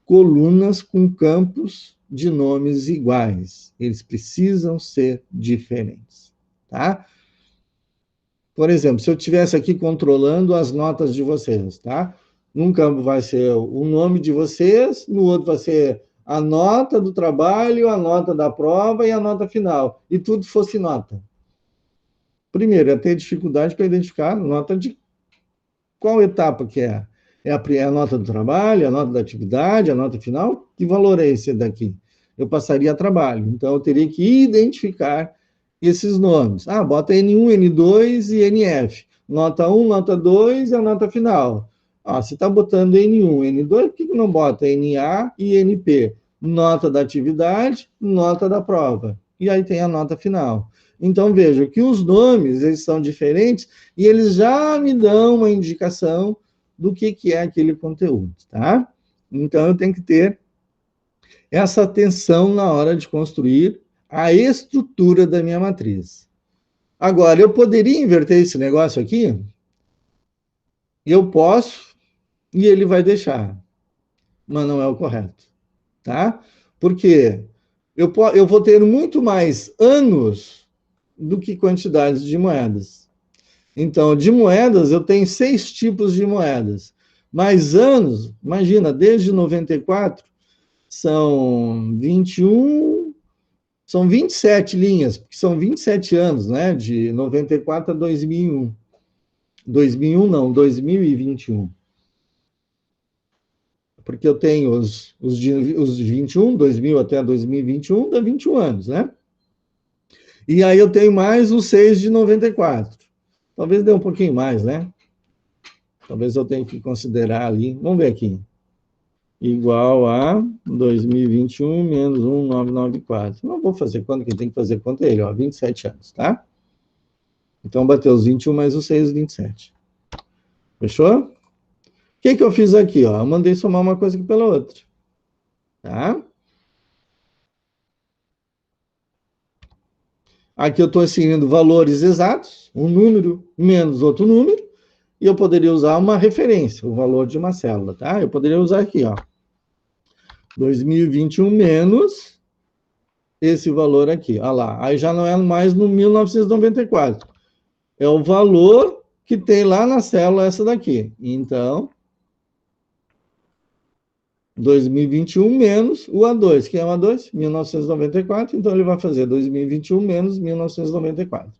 colunas com campos de nomes iguais. Eles precisam ser diferentes, tá? Por exemplo, se eu estivesse aqui controlando as notas de vocês, tá? Num campo vai ser o nome de vocês, no outro vai ser a nota do trabalho, a nota da prova e a nota final. E tudo fosse nota. Primeiro, é ter dificuldade para identificar a nota de qual etapa que é. É a nota do trabalho, a nota da atividade, a nota final? Que valor é esse daqui? Eu passaria a trabalho. Então, eu teria que identificar esses nomes. Ah, bota N1, N2 e NF. Nota 1, nota 2 e a nota final. Ah, você está botando N1, N2, por que não bota NA e NP? Nota da atividade, nota da prova. E aí tem a nota final. Então, veja que os nomes, eles são diferentes e eles já me dão uma indicação do que é aquele conteúdo, tá? Então, eu tenho que ter essa atenção na hora de construir a estrutura da minha matriz. Agora, eu poderia inverter esse negócio aqui? Eu posso, e ele vai deixar. mas não é o correto, tá? Porque eu vou ter muito mais anos do que quantidades de moedas. Então, de moedas, eu tenho 6 tipos de moedas. Mais anos, imagina, desde 94, são 21, são 27 linhas, porque são 27 anos, né? De 94 a 2001. 2001 não, 2021. Porque eu tenho os 21, 2000 até 2021, dá 21 anos, né? E aí eu tenho mais os 6 de 94. Talvez dê um pouquinho mais, né? Talvez eu tenha que considerar ali. Vamos ver aqui. Igual a 2021 menos 1994. Não vou fazer conta, quem tem que fazer conta é ele, ó, 27 anos, tá? Então bateu os 21 mais os 6, 27. Fechou? O que eu fiz aqui, ó? Eu mandei somar uma coisa aqui pela outra, tá? Aqui eu estou inserindo valores exatos, um número menos outro número, e eu poderia usar uma referência, o valor de uma célula, tá? Eu poderia usar aqui, ó, 2021 menos esse valor aqui, olha lá. Aí já não é mais no 1994, é o valor que tem lá na célula essa daqui. Então, 2021 menos o A2, que é o A2? 1994, então ele vai fazer 2021 menos 1994.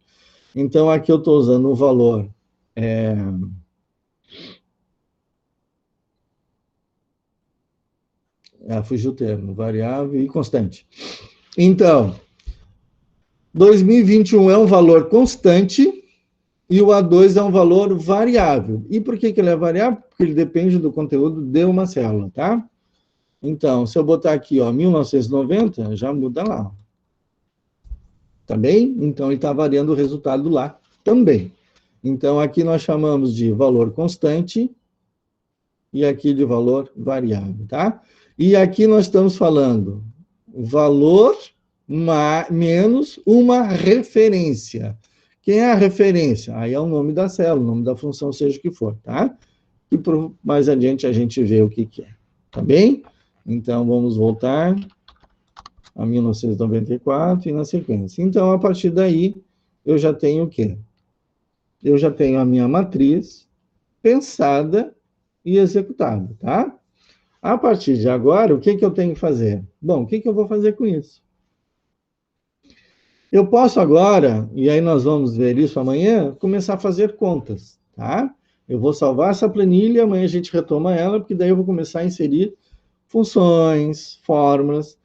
Então, aqui eu estou usando o valor fugiu o termo, variável e constante. Então, 2021 é um valor constante e o A2 é um valor variável. E por que ele é variável? Porque ele depende do conteúdo de uma célula, tá? Então, se eu botar aqui, ó, 1990, já muda lá. Tá bem? Então, ele está variando o resultado lá também. Então, aqui nós chamamos de valor constante e aqui de valor variável, tá? E aqui nós estamos falando valor menos uma referência. Quem é a referência? Aí é o nome da célula, o nome da função, seja o que for, tá? E mais adiante a gente vê o que é, tá bem? Então, vamos voltar a 1994 e na sequência. Então, a partir daí, eu já tenho o quê? Eu já tenho a minha matriz pensada e executada, tá? A partir de agora, o que eu tenho que fazer? Bom, o que eu vou fazer com isso? Eu posso agora, e aí nós vamos ver isso amanhã, começar a fazer contas, tá? Eu vou salvar essa planilha, amanhã a gente retoma ela, porque daí eu vou começar a inserir funções, fórmulas,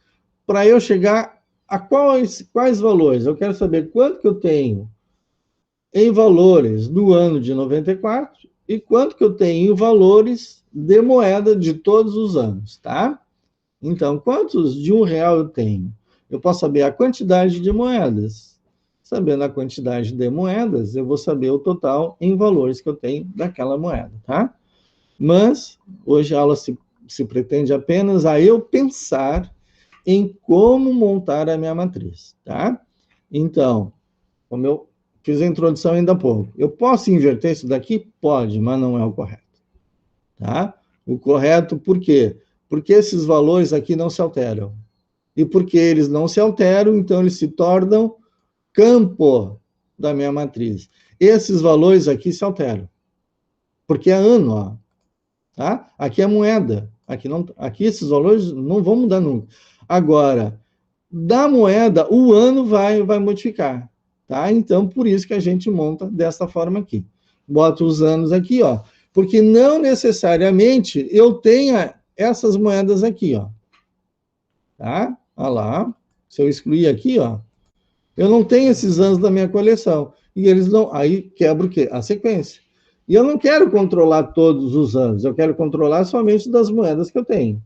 para eu chegar a quais valores. Eu quero saber quanto que eu tenho em valores do ano de 94 e quanto que eu tenho em valores de moeda de todos os anos, tá? Então, quantos de R$ 1 eu tenho? Eu posso saber a quantidade de moedas. Sabendo a quantidade de moedas, eu vou saber o total em valores que eu tenho daquela moeda, tá? Mas, hoje a aula se pretende apenas a eu pensar em como montar a minha matriz, tá? Então, como eu fiz a introdução ainda há pouco, eu posso inverter isso daqui? Pode, mas não é o correto, tá? O correto, por quê? Porque esses valores aqui não se alteram. E porque eles não se alteram, então eles se tornam campo da minha matriz. Esses valores aqui se alteram. Porque é ano, ó, tá? Aqui é moeda. Aqui, não, aqui esses valores não vão mudar nunca. Agora, da moeda, o ano vai modificar, tá? Então, por isso que a gente monta dessa forma aqui. Bota os anos aqui, ó. Porque não necessariamente eu tenha essas moedas aqui, ó. Tá? Olha lá. Se eu excluir aqui, ó, eu não tenho esses anos da minha coleção. E eles não. Aí quebra o quê? A sequência. E eu não quero controlar todos os anos, eu quero controlar somente das moedas que eu tenho.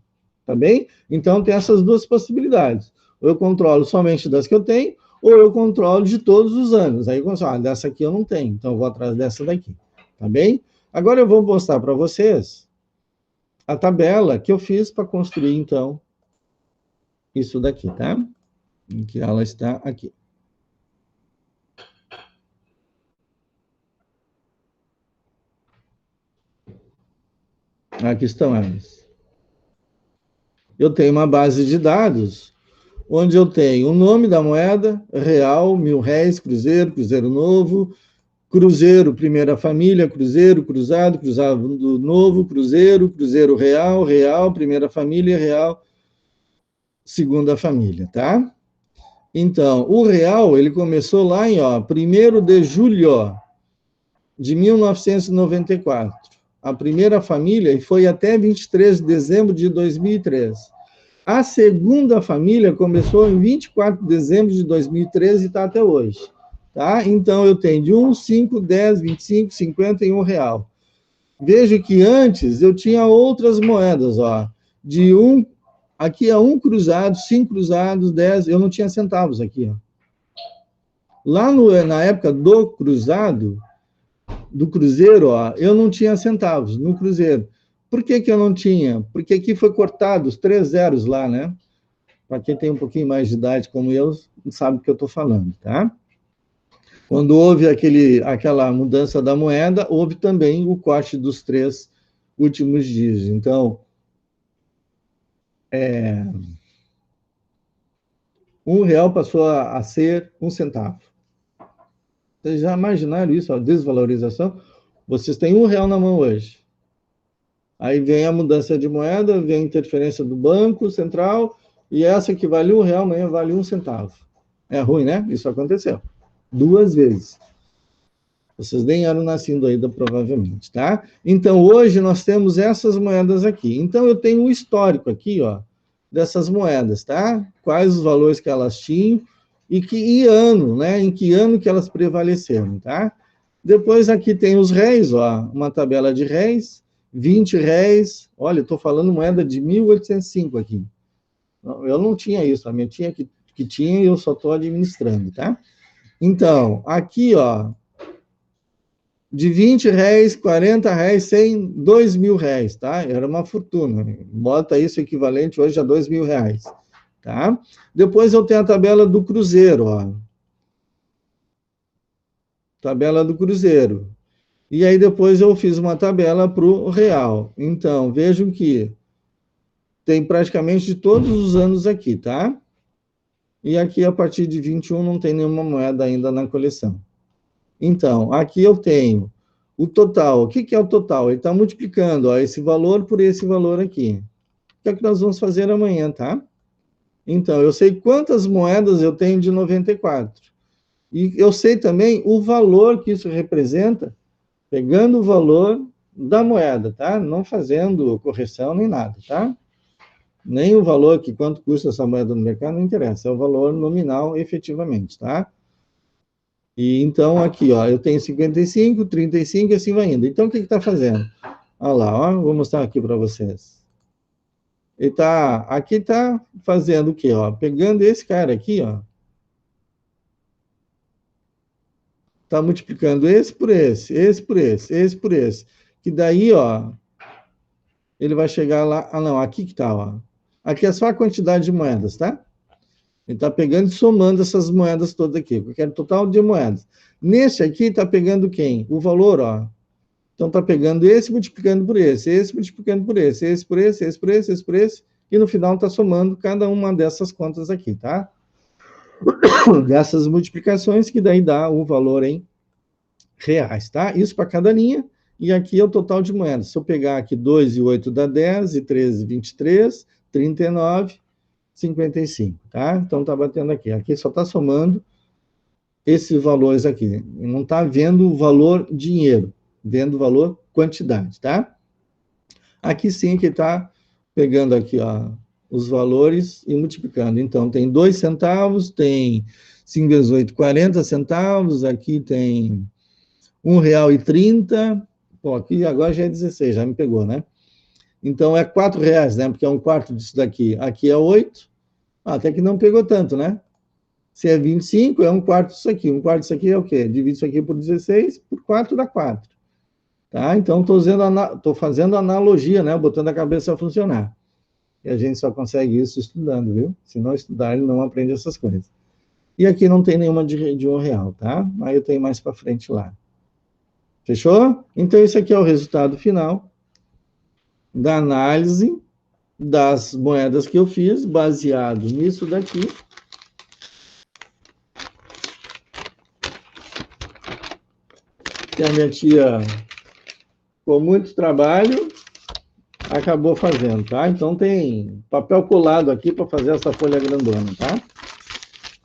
Tá bem? Então tem essas duas possibilidades. Ou eu controlo somente das que eu tenho, ou eu controlo de todos os anos. Aí eu consigo, dessa aqui eu não tenho, então eu vou atrás dessa daqui. Tá bem? Agora eu vou mostrar para vocês a tabela que eu fiz para construir, então, isso daqui, tá? Em que ela está aqui. Aqui estão elas. eu tenho uma base de dados onde eu tenho o nome da moeda, real, R$ 1.000, cruzeiro, cruzeiro novo, cruzeiro, primeira família, cruzeiro, cruzado, cruzado novo, cruzeiro, cruzeiro real, real, primeira família, real, segunda família, tá? Então, o real, ele começou lá em, 1º de julho de 1994. A primeira família e foi até 23 de dezembro de 2003. A segunda família começou em 24 de dezembro de 2013 e está até hoje. Tá? Então, eu tenho de 1, 5, 10, 25, 50 e R$ 1. Veja que antes eu tinha outras moedas, de 1, aqui é 1 cruzado, 5 cruzados, 10, eu não tinha centavos aqui. Lá na época do cruzado, do cruzeiro, eu não tinha centavos no cruzeiro. Por que eu não tinha? Porque aqui foi cortado os 3 zeros lá, né? Para quem tem um pouquinho mais de idade como eu, sabe o que eu estou falando, tá? Quando houve aquela mudança da moeda, houve também o corte dos 3 últimos dígitos. Então, R$ 1 passou a ser 1 centavo. Vocês já imaginaram isso, a desvalorização? Vocês têm R$ 1 na mão hoje. Aí vem a mudança de moeda, vem a interferência do Banco Central, e essa que vale R$ 1, amanhã vale 1 centavo. É ruim, né? Isso aconteceu 2 vezes. Vocês nem eram nascidos ainda, provavelmente, tá? Então, hoje nós temos essas moedas aqui. Então, eu tenho um histórico aqui, dessas moedas, tá? Quais os valores que elas tinham e ano, né? Em que ano que elas prevaleceram, tá? Depois aqui tem os réis, uma tabela de réis, 20 réis. Olha, eu estou falando moeda de 1805 aqui. Eu não tinha isso, a minha tinha que tinha e eu só estou administrando, tá? Então, aqui, de 20 réis, 40 réis, 100, R$ 2.000, tá? Era uma fortuna. Bota isso equivalente hoje a R$ 2.000, tá? Depois eu tenho a tabela do cruzeiro, Tabela do cruzeiro. E aí depois eu fiz uma tabela para o real. Então, vejam que tem praticamente de todos os anos aqui, tá? E aqui, a partir de 21, não tem nenhuma moeda ainda na coleção. Então, aqui eu tenho o total. O que é o total? Ele está multiplicando esse valor por esse valor aqui. O que é que nós vamos fazer amanhã, tá? Então, eu sei quantas moedas eu tenho de 94. E eu sei também o valor que isso representa, pegando o valor da moeda, tá? Não fazendo correção nem nada, tá? Nem o valor que quanto custa essa moeda no mercado, não interessa. É o valor nominal, efetivamente, tá? E então, aqui, eu tenho 55, 35 e assim vai indo. Então, o que está fazendo? Olha lá, vou mostrar aqui para vocês. Aqui está fazendo o quê? Pegando esse cara aqui, está multiplicando esse por esse, esse por esse, esse por esse. Que daí, ele vai chegar lá. Ah, não, aqui que está, Aqui é só a quantidade de moedas, tá? Ele está pegando e somando essas moedas todas aqui. Eu quero total de moedas. Nesse aqui, está pegando quem? O valor, Então, está pegando esse, multiplicando por esse multiplicando por esse por esse, esse por esse, esse por esse, e no final está somando cada uma dessas contas aqui, tá? Dessas multiplicações, que daí dá o valor em reais, tá? Isso para cada linha, e aqui é o total de moedas. Se eu pegar aqui 2 e 8 dá 10, e 13, 23, 39, 55, tá? Então, está batendo aqui. Aqui só está somando esses valores aqui. Não está vendo o valor dinheiro, vendo o valor quantidade, tá? Aqui sim que está pegando aqui, os valores e multiplicando. Então, tem 2 centavos, tem 5 vezes 8, 40 centavos, aqui tem R$1,30, pô, aqui agora já é 16, já me pegou, né? Então, é R$4, né? Porque é um quarto disso daqui. Aqui é 8, até que não pegou tanto, né? Se é 25, é um quarto disso aqui. Um quarto disso aqui é o quê? Divide isso aqui por 16, por 4 dá 4. Tá? Então, estou fazendo analogia, né? Botando a cabeça a funcionar. E a gente só consegue isso estudando, viu? Se não estudar, ele não aprende essas coisas. E aqui não tem nenhuma de R$1, tá? Aí eu tenho mais para frente lá. Fechou? Então, esse aqui é o resultado final da análise das moedas que eu fiz, baseado nisso daqui. Que a minha tia, com muito trabalho, acabou fazendo, tá? Então tem papel colado aqui para fazer essa folha grandona, tá?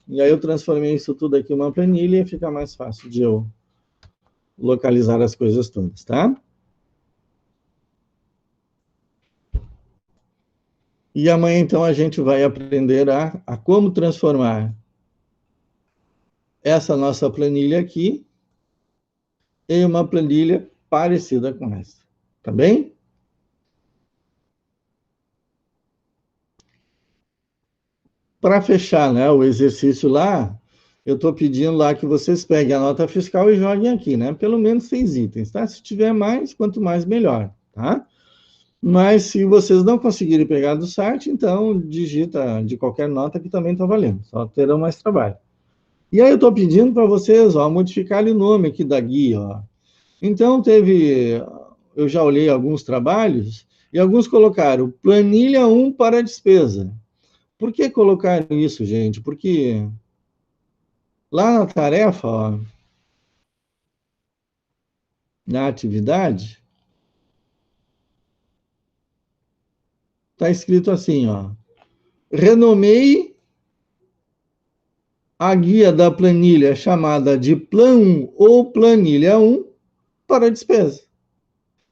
E aí eu transformei isso tudo aqui em uma planilha e fica mais fácil de eu localizar as coisas todas, tá? E amanhã, então, a gente vai aprender a como transformar essa nossa planilha aqui em uma planilha parecida com essa, tá bem? Para fechar, né, o exercício lá, eu estou pedindo lá que vocês peguem a nota fiscal e joguem aqui, né? Pelo menos 6 itens, tá? Se tiver mais, quanto mais, melhor, tá? Mas se vocês não conseguirem pegar do site, então digita de qualquer nota que também está valendo, só terão mais trabalho. E aí eu estou pedindo para vocês, ó, modificarem o nome aqui da guia, ó. Então eu já olhei alguns trabalhos e alguns colocaram planilha 1 para despesa. Por que colocaram isso, gente? Porque lá na tarefa, ó, na atividade, está escrito assim, ó, renomeie a guia da planilha chamada de Plan 1 ou Planilha 1 para despesa.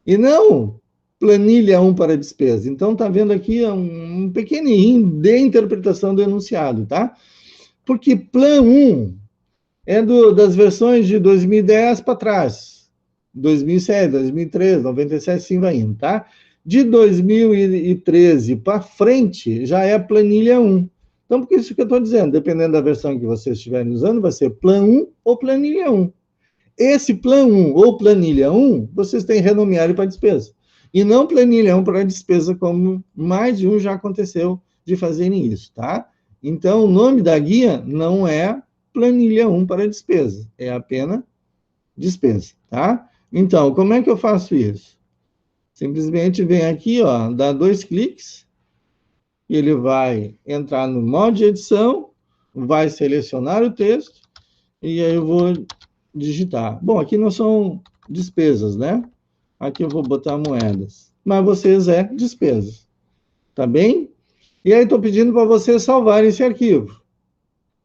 E não planilha 1 para despesa. Então, está vendo aqui um pequenininho de interpretação do enunciado, tá? Porque Plan 1 é das versões de 2010 para trás. 2007, 2013, 97, assim vai indo, tá? De 2013 para frente, já é a planilha 1. Então, por isso que eu estou dizendo, dependendo da versão que vocês estiverem usando, vai ser Plan 1 ou Planilha 1. Esse Plan 1 ou Planilha 1, vocês têm renomeado para despesa. E não Planilha 1 para despesa, como mais de um já aconteceu de fazerem isso, tá? Então, o nome da guia não é Planilha 1 para despesa, é apenas despesa, tá? Então, como é que eu faço isso? Simplesmente vem aqui, ó, dá 2 cliques, e ele vai entrar no modo de edição, vai selecionar o texto, e aí eu vou digitar. Bom, aqui não são despesas, né? Aqui eu vou botar moedas. Mas vocês é despesas, tá bem? E aí estou pedindo para vocês salvarem esse arquivo.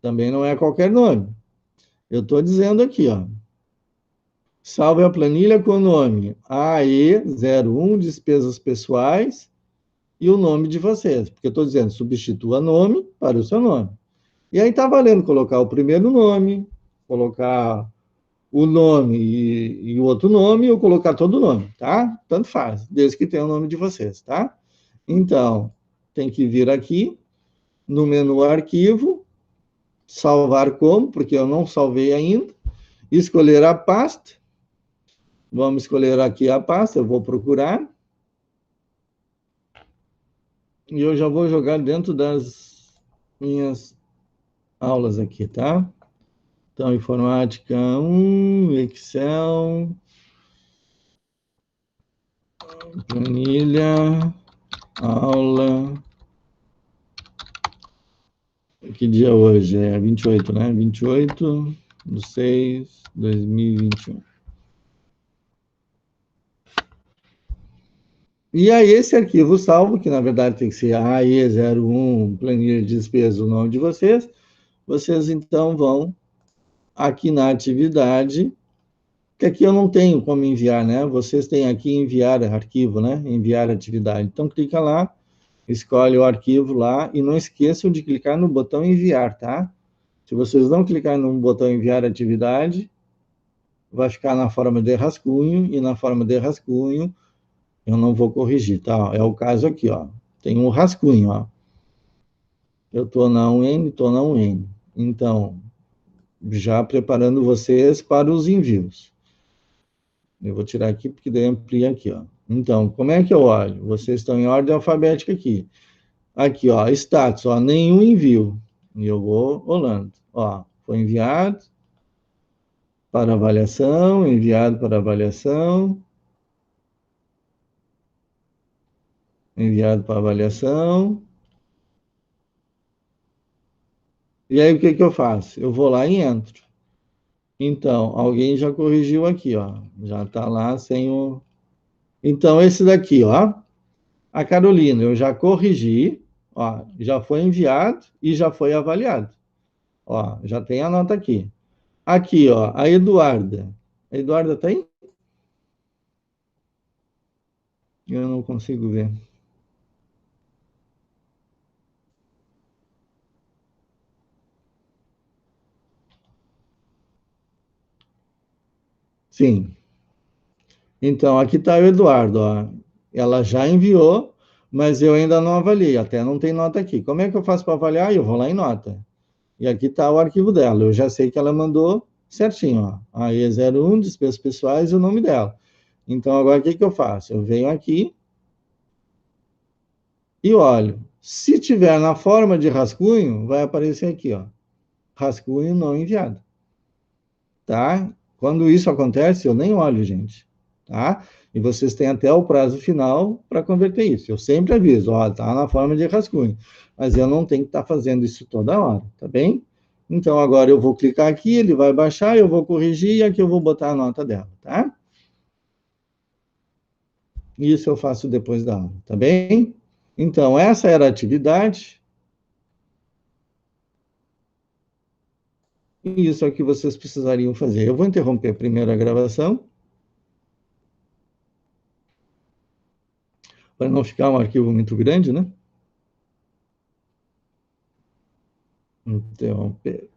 Também não é qualquer nome. Eu estou dizendo aqui, ó. Salve a planilha com o nome AE01, despesas pessoais, e o nome de vocês. Porque eu estou dizendo, substitua nome para o seu nome. E aí está valendo colocar o primeiro nome, colocar o nome e o outro nome, ou colocar todo o nome, tá? Tanto faz, desde que tenha o nome de vocês, tá? Então, tem que vir aqui no menu arquivo, salvar como, porque eu não salvei ainda, escolher a pasta, vamos escolher aqui a pasta, eu vou procurar, e eu já vou jogar dentro das minhas aulas aqui, tá? Então, informática 1, Excel, planilha, aula. Que dia é hoje? É 28, né? 28/6/2021. E aí, esse arquivo salvo, que na verdade tem que ser AE01, planilha de despesa, o nome de vocês então vão aqui na atividade, que aqui eu não tenho como enviar, né? Vocês têm aqui enviar arquivo, né? Enviar atividade. Então, clica lá, escolhe o arquivo lá e não esqueçam de clicar no botão enviar, tá? Se vocês não clicarem no botão enviar atividade, vai ficar na forma de rascunho, e na forma de rascunho eu não vou corrigir, tá? É o caso aqui, ó. Tem um rascunho, ó. Eu estou na 1N, estou na 1N. Então, já preparando vocês para os envios. Eu vou tirar aqui, porque daí amplia aqui, ó. Então, como é que eu olho? Vocês estão em ordem alfabética aqui. Aqui, ó, status, ó, nenhum envio. E eu vou rolando. Ó, foi enviado para avaliação, enviado para avaliação. enviado para avaliação. E aí, o que que eu faço? Eu vou lá e entro. Então, alguém já corrigiu aqui, ó. Já está lá sem o... Então, esse daqui, ó. A Carolina, eu já corrigi, ó. Já foi enviado e já foi avaliado. Ó, já tem a nota aqui. Aqui, ó, a Eduarda. A Eduarda tá aí? Eu não consigo ver. Sim. Então, aqui está o Eduardo, ó. Ela já enviou, mas eu ainda não avaliei, até não tem nota aqui. Como é que eu faço para avaliar? Eu vou lá em nota. E aqui está o arquivo dela. Eu já sei que ela mandou certinho, ó. A E01, despesas pessoais e o nome dela. Então, agora o que que eu faço? Eu venho aqui e olho. Se tiver na forma de rascunho, vai aparecer aqui, ó. Rascunho não enviado. Tá? Quando isso acontece, eu nem olho, gente, tá? E vocês têm até o prazo final para converter isso. Eu sempre aviso, ó, tá na forma de rascunho, mas eu não tenho que estar fazendo isso toda hora, tá bem? Então agora eu vou clicar aqui, ele vai baixar, eu vou corrigir e aqui eu vou botar a nota dela, tá? Isso eu faço depois da aula, tá bem? Então essa era a atividade e isso é o que vocês precisariam fazer. Eu vou interromper primeiro a gravação para não ficar um arquivo muito grande, né? Interromper.